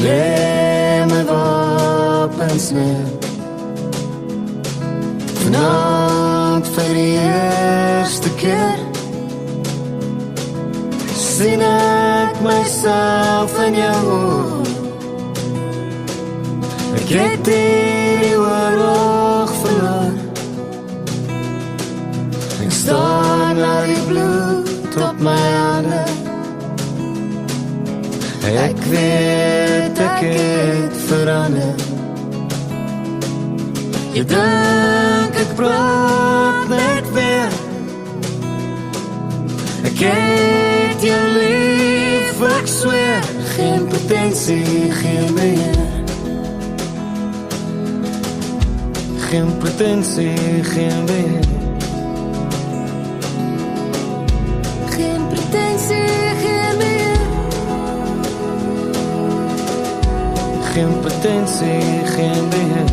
lê my wapens neer. Vanaand vir die eerste keer sien ek myself in jou oor. Ek het hierdie oorlog verloor. Ek staan na die bloed op my hande. Ek weet ek het verander. Jy dink ek praat net weer. Ek het jou lief, ek sweer. Geen pretensie, geen beheer. Geen pretensie, geen beheer. Geen pretensie, geen beheer. Geen pretensie, geen beheer.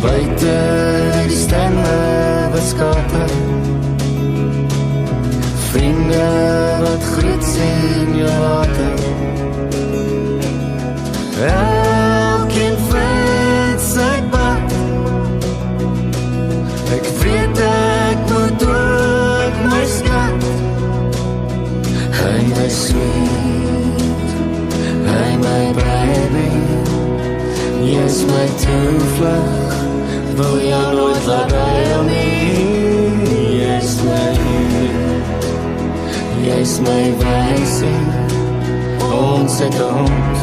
Buite die stemme wat skater. Vriende wat groet sien jou later. Elkeen vind sy pad. Ek weet ek moet ook my skat. Hy my sweet, hy my baby. Jy is my toevlug. Wil jou nooit laat huil nie. Jy is my lief, jy is my wysie. Ons het 'n hond,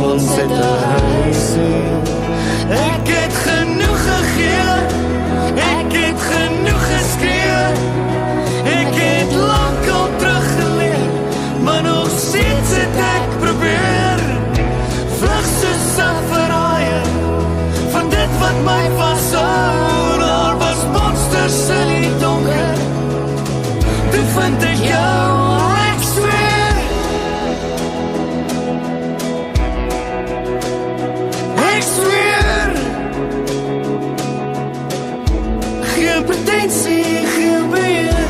ons het 'n huisie. Ek het genoeg gegee, ek het genoeg geskree. Ek het lank al teruggeleer, maar nog steeds het ek probeer. Vlug soos 'n verraaier van dit wat my vashou. Daar was monsters in die donker. Toe vind ek jou, ek sweer. Ek sweer. Geen pretensie, geen beheer.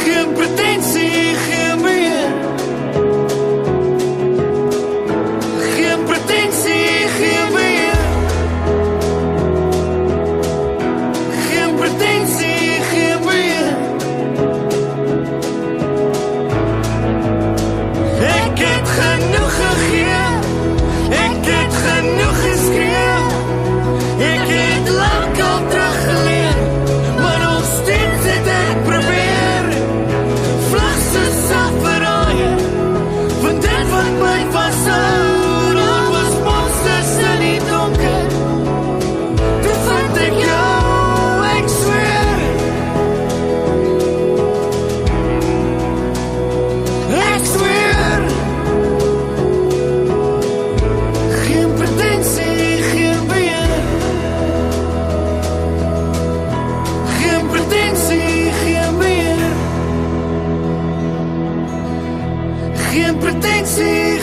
Geen pretensie, geen beheer. Geen pretensie, geen beheer. Geen pretensie, geen beheer. Ek het genoeg gegee, ek het genoeg geskree. Ek het lank al teruggeleer, maar nog steeds het ek probeer. Vlug soos 'n verraaier van dit wat my vashou. Daar was monsters in die donker. Toe vind ek jou, ek sweer. Ek sweer. Geen pretensie, geen beheer. Geen pretensie, geen beheer. Geen pretensie.